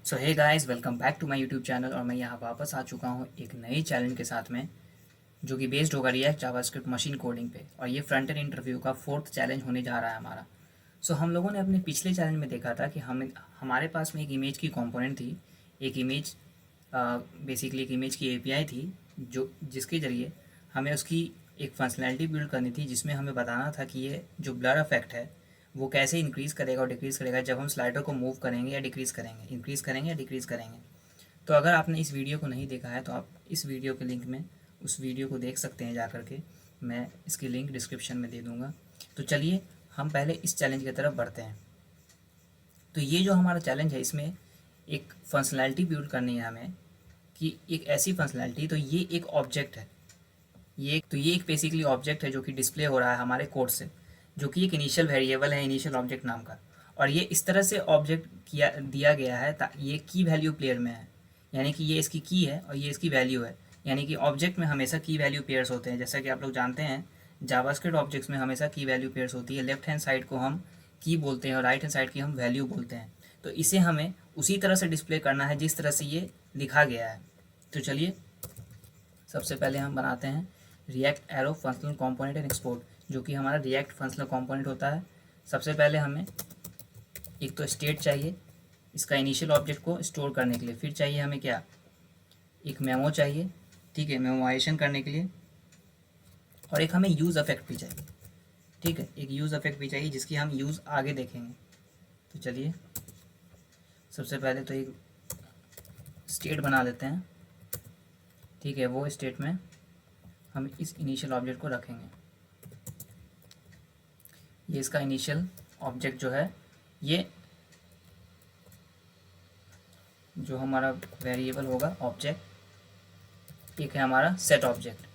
So hey guys, welcome back to my YouTube channel. और मैं यहाँ वापस आ चुका हूँ एक नई चैलेंज के साथ में, जो कि बेस्ड होगा रिएक्ट जावास्क्रिप्ट मशीन कोडिंग पे। और ये फ्रंट एंड इंटरव्यू का फोर्थ चैलेंज होने जा रहा है हमारा। सो हम लोगों ने अपने पिछले चैलेंज में देखा था कि हमारे पास में एक इमेज की कंपोनेंट थी। एक इमेज बेसिकली एक इमेज की एपीआई थी, जो जिसके ज़रिए हमें उसकी एक फंक्शनैलिटी बिल्ड करनी थी, जिसमें हमें बताना था कि ये जो ब्लर इफेक्ट है वो कैसे इंक्रीज़ करेगा और डिक्रीज़ करेगा जब हम स्लाइडर को मूव करेंगे या डिक्रीज़ करेंगे, इंक्रीज़ करेंगे या डिक्रीज़ करेंगे। तो अगर आपने इस वीडियो को नहीं देखा है तो आप इस वीडियो के लिंक में उस वीडियो को देख सकते हैं जा कर के। मैं इसकी लिंक डिस्क्रिप्शन में दे दूँगा। तो चलिए हम पहले इस चैलेंज की तरफ बढ़ते हैं। तो ये जो हमारा चैलेंज है, इसमें एक फंक्शनैलिटी बिल्ड करनी है हमें, कि एक ऐसी फंक्शनैलिटी, तो ये एक ऑब्जेक्ट है। ये एक बेसिकली ऑब्जेक्ट है जो कि डिस्प्ले हो रहा है हमारे कोड से, जो कि एक इनिशियल वेरिएबल है, इनिशियल ऑब्जेक्ट नाम का। और ये इस तरह से ऑब्जेक्ट किया दिया गया है, ये की वैल्यू पेयर में है, यानी कि ये इसकी की है और ये इसकी वैल्यू है। यानी कि ऑब्जेक्ट में हमेशा की वैल्यू पेयर्स होते हैं, जैसा कि आप लोग जानते हैं जावास्क्रिप्ट ऑब्जेक्ट्स में हमेशा की वैल्यू पेयर्स होती है। लेफ्ट हैंड साइड को हम की बोलते हैं और राइट हैंड साइड की हम वैल्यू बोलते हैं। तो इसे हमें उसी तरह से डिस्प्ले करना है जिस तरह से ये लिखा गया है। तो चलिए सबसे पहले हम बनाते हैं react arrow functional component and export, जो कि हमारा रिएक्ट फंक्शनल कंपोनेंट होता है। सबसे पहले हमें एक तो स्टेट चाहिए इसका इनिशियल ऑब्जेक्ट को स्टोर करने के लिए, फिर चाहिए हमें क्या, एक मेमो चाहिए, ठीक है, मेमोराइजेशन करने के लिए। और एक हमें यूज़ इफेक्ट भी चाहिए, ठीक है, एक यूज़ इफेक्ट भी चाहिए जिसकी हम यूज़ आगे देखेंगे। तो चलिए सबसे पहले तो एक स्टेट बना लेते हैं, ठीक है। वो स्टेट में हम इस इनिशियल ऑब्जेक्ट को रखेंगे। ये इसका इनिशियल ऑब्जेक्ट जो है, ये जो हमारा वेरिएबल होगा ऑब्जेक्ट, एक है हमारा सेट ऑब्जेक्ट,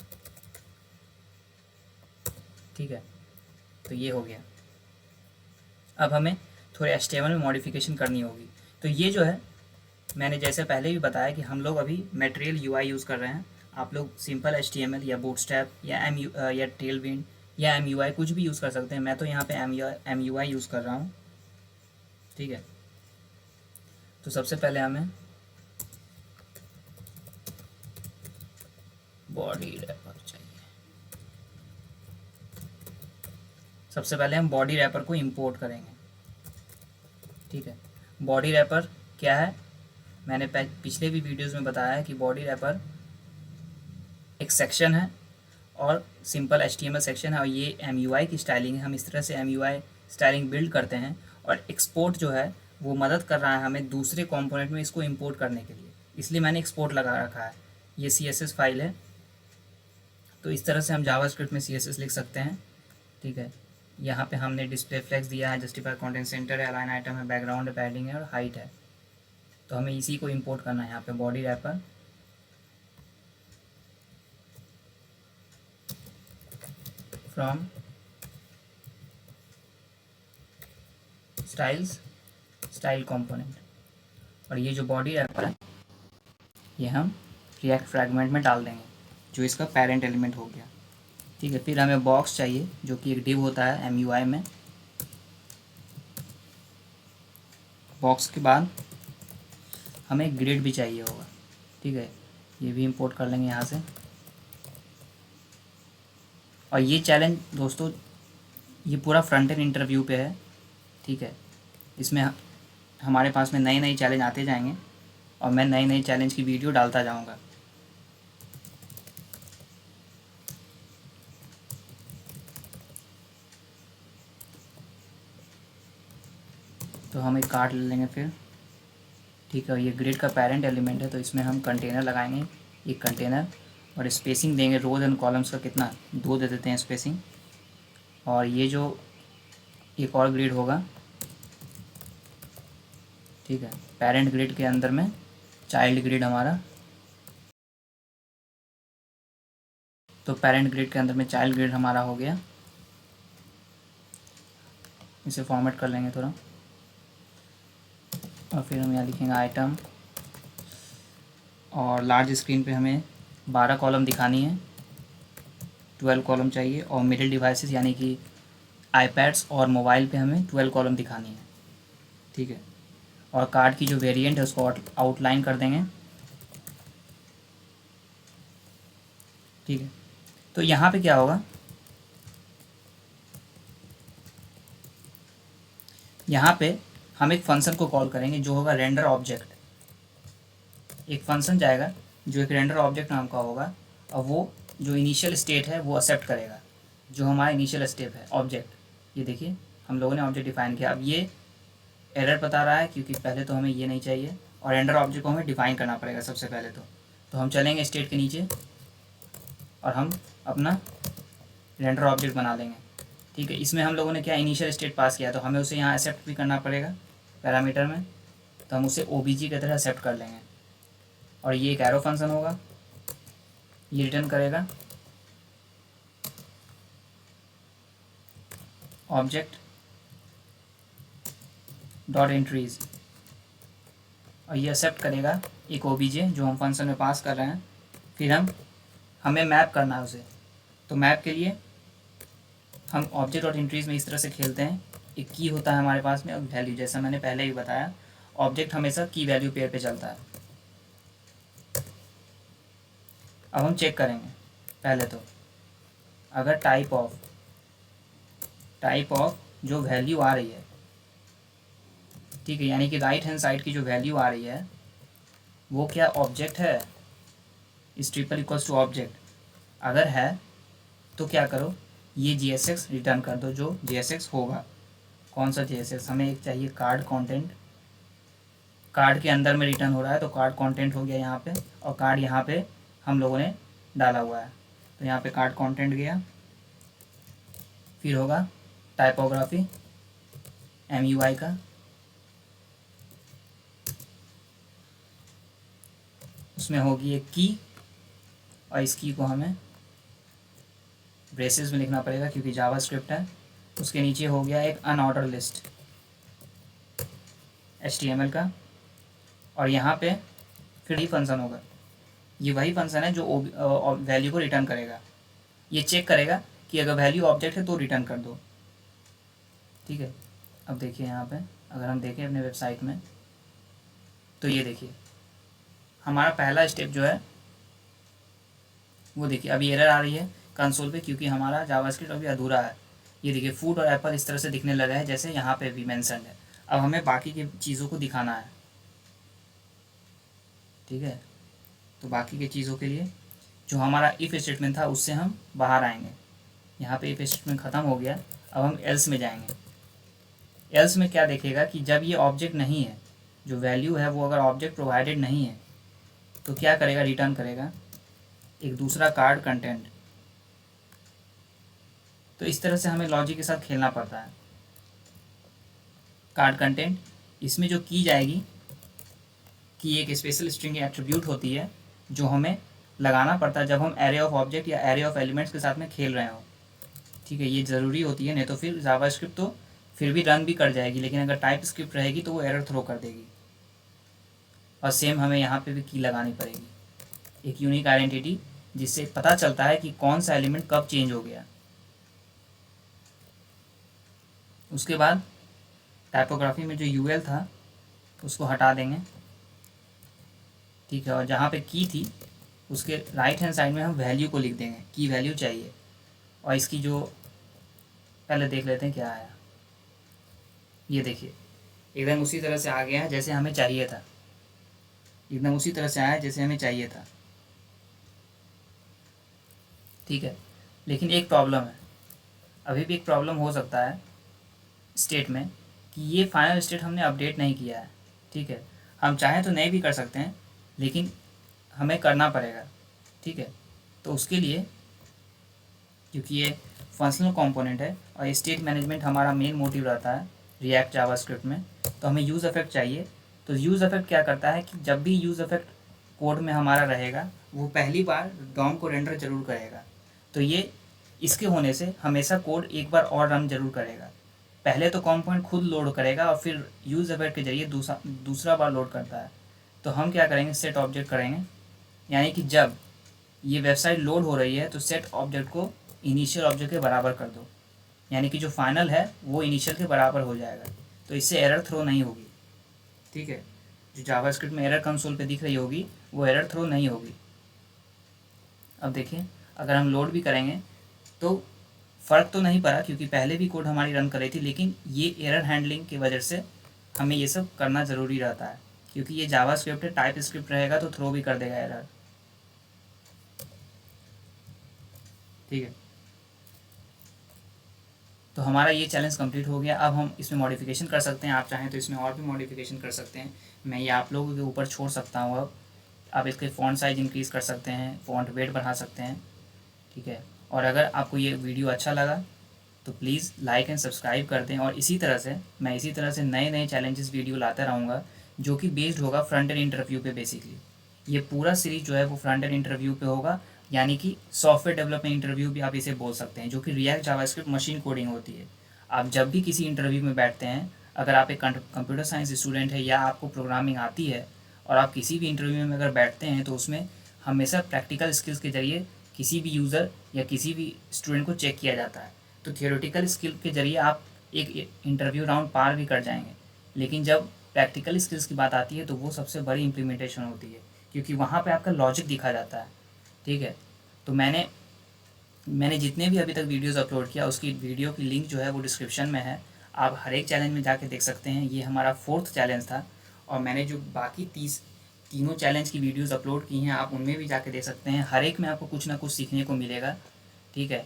ठीक है। तो ये हो गया। अब हमें थोड़े HTML में मॉडिफिकेशन करनी होगी। तो ये जो है, मैंने जैसे पहले भी बताया कि हम लोग अभी मटेरियल यूआई यूज़ कर रहे हैं। आप लोग सिंपल HTML या बूटस्ट्रैप या या टेलविंड या MUI कुछ भी यूज़ कर सकते हैं। मैं तो यहाँ पे MUI यूज़ कर रहा हूँ, ठीक है। तो सबसे पहले हमें बॉडी रैपर चाहिए। सबसे पहले हम बॉडी रैपर को इंपोर्ट करेंगे, ठीक है। बॉडी रैपर क्या है, मैंने पिछले भी वीडियोस में बताया है कि बॉडी रैपर एक सेक्शन है और सिंपल HTML सेक्शन है, और ये MUI की स्टाइलिंग है। हम इस तरह से MUI स्टाइलिंग बिल्ड करते हैं। और एक्सपोर्ट जो है वो मदद कर रहा है हमें दूसरे कंपोनेंट में इसको इंपोर्ट करने के लिए, इसलिए मैंने एक्सपोर्ट लगा रखा है। ये CSS फाइल है, तो इस तरह से हम जावास्क्रिप्ट में CSS लिख सकते हैं, ठीक है। यहाँ पे हमने डिस्प्ले फ्लेक्स दिया है, जस्टिफाई कंटेंट सेंटर है, अलाइन आइटम है, बैकग्राउंड है, पैडिंग है और हाइट है। तो हमें इसी को इंपोर्ट करना है यहाँ पे, body wrapper from style component. और ये जो बॉडी रैपर है ये हम रिएक्ट फ्रैगमेंट में डाल देंगे, जो इसका पेरेंट एलिमेंट हो गया, ठीक है। फिर हमें बॉक्स चाहिए, जो कि एक डिव होता है MUI में। बॉक्स के बाद हमें ग्रिड भी चाहिए होगा, ठीक है। ये भी इंपोर्ट कर लेंगे यहाँ से। और ये चैलेंज दोस्तों, ये पूरा फ्रंट एंड इंटरव्यू पे है, ठीक है। इसमें हमारे पास में नए नए चैलेंज आते जाएंगे और मैं नए नए चैलेंज की वीडियो डालता जाऊंगा। तो हम एक कार्ड ले लेंगे फिर, ठीक है। ये ग्रिड का पेरेंट एलिमेंट है, तो इसमें हम कंटेनर लगाएंगे, एक कंटेनर। और स्पेसिंग देंगे रोज एंड कॉलम्स का कितना, 2 दे देते हैं स्पेसिंग। और ये जो एक और ग्रिड होगा, ठीक है, पेरेंट ग्रिड के अंदर में चाइल्ड ग्रिड हमारा। तो पेरेंट ग्रिड के अंदर में चाइल्ड ग्रिड हमारा हो गया। इसे फॉर्मेट कर लेंगे थोड़ा, और फिर हम यहाँ लिखेंगे आइटम। और लार्ज स्क्रीन पे हमें 12 कॉलम दिखानी है, 12 कॉलम चाहिए। और मिडिल डिवाइसेस यानी कि आईपैड्स और मोबाइल पे हमें 12 कॉलम दिखानी है, ठीक है। और कार्ड की जो वेरिएंट है उसको आउटलाइन कर देंगे। ठीक है, तो यहाँ पे क्या होगा, यहाँ पे हम एक फंक्शन को कॉल करेंगे जो होगा रेंडर ऑब्जेक्ट। एक फंक्शन जाएगा जो एक रेंडर ऑब्जेक्ट नाम का होगा, और वो जो इनिशियल स्टेट है वो एक्सेप्ट करेगा, जो हमारा इनिशियल स्टेप है ऑब्जेक्ट। ये देखिए हम लोगों ने ऑब्जेक्ट डिफाइन किया। अब ये एरर बता रहा है क्योंकि पहले तो हमें ये नहीं चाहिए, और रेंडर ऑब्जेक्ट को हमें डिफाइन करना पड़ेगा सबसे पहले। तो हम चलेंगे स्टेट के नीचे और हम अपना रेंडर ऑब्जेक्ट बना लेंगे। ठीक है, इसमें हम लोगों ने क्या इनिशियल स्टेट पास किया, तो हमें उसे यहाँ एक्सेप्ट भी करना पड़ेगा पैरामीटर में। तो हम उसे ओबीजी की तरह एक्सेप्ट कर लेंगे, और ये एक एरो फंक्शन होगा, ये रिटर्न करेगा ऑब्जेक्ट डॉट एंट्रीज, और ये एक्सेप्ट करेगा एक ओबीजे जो हम फंक्शन में पास कर रहे हैं। फिर हमें मैप करना है उसे। तो मैप के लिए हम ऑब्जेक्ट डॉट एंट्रीज में इस तरह से खेलते हैं। एक की होता है हमारे पास में, और वैल्यू, जैसा मैंने पहले ही बताया ऑब्जेक्ट हमेशा की वैल्यू पेयर पे चलता है। अब हम चेक करेंगे पहले तो, अगर टाइप ऑफ जो वैल्यू आ रही है, ठीक है, यानी कि राइट हैंड साइड की जो वैल्यू आ रही है वो क्या ऑब्जेक्ट है, इस ट्रिपल इक्वल्स टू ऑब्जेक्ट। अगर है तो क्या करो, ये GSX रिटर्न कर दो, जो GSX होगा। कौन सा GSX, हमें एक चाहिए कार्ड कंटेंट। कार्ड के अंदर में रिटर्न हो रहा है तो कार्ड कंटेंट हो गया यहाँ पे, और कार्ड यहाँ पे हम लोगों ने डाला हुआ है, तो यहाँ पे कार्ड कंटेंट गया। फिर होगा टाइपोग्राफी MUI का, उसमें होगी एक की, और इस की को हमें ब्रेसेस में लिखना पड़ेगा क्योंकि जावास्क्रिप्ट है। उसके नीचे हो गया एक अनऑर्डर लिस्ट HTML का, और यहाँ पे फिर ही फंक्शन होगा। ये वही फंक्शन है जो वैल्यू को रिटर्न करेगा। ये चेक करेगा कि अगर वैल्यू ऑब्जेक्ट है तो रिटर्न कर दो। ठीक है, अब देखिए यहाँ पे अगर हम देखें अपने वेबसाइट में, तो ये देखिए हमारा पहला स्टेप जो है वो देखिए अभी एरर आ रही है कंसोल पे, क्योंकि हमारा जावास्क्रिप्ट अभी अधूरा है। ये देखिए फूड और एप्पल इस तरह से दिखने लगा है जैसे यहाँ पे भी मेंशन है। अब हमें बाकी की चीज़ों को दिखाना है। ठीक है, तो बाकी की चीज़ों के लिए जो हमारा इफ़ स्टेटमेंट था उससे हम बाहर आएंगे। यहाँ पे इफ़ स्टेटमेंट ख़त्म हो गया, अब हम एल्स में जाएंगे। एल्स में क्या देखेगा कि जब ये ऑब्जेक्ट नहीं है, जो वैल्यू है वो अगर ऑब्जेक्ट प्रोवाइडेड नहीं है, तो क्या करेगा, रिटर्न करेगा एक दूसरा कार्ड कंटेंट। तो इस तरह से हमें लॉजिक के साथ खेलना पड़ता है। कार्ड कंटेंट, इसमें जो की जाएगी कि एक स्पेशल स्ट्रिंग एट्रीब्यूट होती है जो हमें लगाना पड़ता है जब हम एरे ऑफ ऑब्जेक्ट या एरे ऑफ एलिमेंट्स के साथ में खेल रहे हो। ठीक है, ये ज़रूरी होती है, नहीं तो फिर जावास्क्रिप्ट तो फिर भी रन भी कर जाएगी, लेकिन अगर टाइप स्क्रिप्ट रहेगी तो वो एरर थ्रो कर देगी। और सेम हमें यहाँ पे भी की लगानी पड़ेगी, एक यूनिक आइडेंटिटी, जिससे पता चलता है कि कौन सा एलिमेंट कब चेंज हो गया। उसके बाद टाइपोग्राफी में जो UL था उसको हटा देंगे। ठीक है, और जहाँ पे की थी उसके राइट हैंड साइड में हम वैल्यू को लिख देंगे, की वैल्यू चाहिए। और इसकी जो पहले देख लेते हैं क्या आया। ये देखिए एकदम उसी तरह से आ गया है जैसे हमें चाहिए था, एकदम उसी तरह से आया जैसे हमें चाहिए था। ठीक है, लेकिन एक प्रॉब्लम है, अभी भी एक प्रॉब्लम हो सकता है स्टेट में कि ये फाइनल स्टेट हमने अपडेट नहीं किया है। ठीक है, हम चाहें तो नहीं भी कर सकते हैं, लेकिन हमें करना पड़ेगा। ठीक है, तो उसके लिए क्योंकि ये फंक्शनल कंपोनेंट है और स्टेट मैनेजमेंट हमारा मेन मोटिव रहता है रिएक्ट जावास्क्रिप्ट में, तो हमें यूज़ इफेक्ट चाहिए। तो यूज़ इफेक्ट क्या करता है कि जब भी यूज़ इफेक्ट कोड में हमारा रहेगा वो पहली बार डॉम को रेंडर जरूर करेगा। तो ये इसके होने से हमेशा कोड एक बार और रन जरूर करेगा। पहले तो कंपोनेंट खुद लोड करेगा और फिर यूज़ इफेक्ट के जरिए दूसरा बार लोड करता है। तो हम क्या करेंगे, सेट ऑब्जेक्ट करेंगे, यानी कि जब ये वेबसाइट लोड हो रही है तो सेट ऑब्जेक्ट को इनिशियल ऑब्जेक्ट के बराबर कर दो, यानी कि जो फाइनल है वो इनिशियल के बराबर हो जाएगा, तो इससे एरर थ्रो नहीं होगी। ठीक है, जो जावास्क्रिप्ट में एरर कंसोल पे दिख रही होगी वो एरर थ्रो नहीं होगी। अब देखिए, अगर हम लोड भी करेंगे तो फ़र्क तो नहीं पड़ा, क्योंकि पहले भी कोड हमारी रन कर रही थी, लेकिन ये एरर हैंडलिंग की वजह से हमें ये सब करना ज़रूरी रहता है, क्योंकि ये जावास्क्रिप्ट है, टाइप स्क्रिप्ट रहेगा तो थ्रो भी कर देगा एरर। ठीक है, तो हमारा ये चैलेंज कंप्लीट हो गया। अब हम इसमें मॉडिफिकेशन कर सकते हैं, आप चाहें तो इसमें और भी मॉडिफिकेशन कर सकते हैं, मैं ये आप लोगों के ऊपर छोड़ सकता हूँ। अब आप इसके फ़ॉन्ट साइज़ इंक्रीज़ कर सकते हैं, फ़ॉन्ट वेट बढ़ा सकते हैं। ठीक है, और अगर आपको ये वीडियो अच्छा लगा तो प्लीज़ लाइक एंड सब्सक्राइब कर दें, और इसी तरह से नए नए चैलेंजेस वीडियो लाता रहूँगा, जो कि बेस्ड होगा फ्रंट एंड इंटरव्यू पे। बेसिकली ये पूरा सीरीज जो है वो फ्रंट एंड इंटरव्यू पे होगा, यानी कि सॉफ्टवेयर डेवलपमेंट इंटरव्यू भी आप इसे बोल सकते हैं, जो कि रिएक्ट जावास्क्रिप्ट मशीन कोडिंग होती है। आप जब भी किसी इंटरव्यू में बैठते हैं, अगर आप एक कंप्यूटर साइंस स्टूडेंट है या आपको प्रोग्रामिंग आती है, और आप किसी भी इंटरव्यू में अगर बैठते हैं, तो उसमें हमेशा प्रैक्टिकल स्किल्स के ज़रिए किसी भी यूज़र या किसी भी स्टूडेंट को चेक किया जाता है। तो थियोरेटिकल स्किल के ज़रिए आप एक इंटरव्यू राउंड पार भी कर जाएंगे, लेकिन जब प्रैक्टिकल स्किल्स की बात आती है तो वो सबसे बड़ी इम्प्लीमेंटेशन होती है, क्योंकि वहाँ पे आपका लॉजिक दिखा जाता है। ठीक है, तो मैंने जितने भी अभी तक वीडियोस अपलोड किया, उसकी वीडियो की लिंक जो है वो डिस्क्रिप्शन में है, आप हर एक चैलेंज में जाके देख सकते हैं। ये हमारा 4th चैलेंज था, और मैंने जो बाकी तीनों चैलेंज की वीडियोस अपलोड की हैं, आप उनमें भी जाके देख सकते हैं। हर एक में आपको कुछ ना कुछ सीखने को मिलेगा। ठीक है,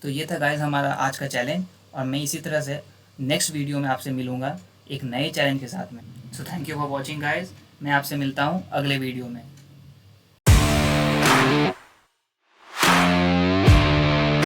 तो ये था गाइस हमारा आज का चैलेंज, और मैं इसी तरह से नेक्स्ट वीडियो में आपसे मिलूँगा एक नए चैलेंज के साथ में। So thank you for watching guys, मैं आपसे मिलता हूँ अगले वीडियो में।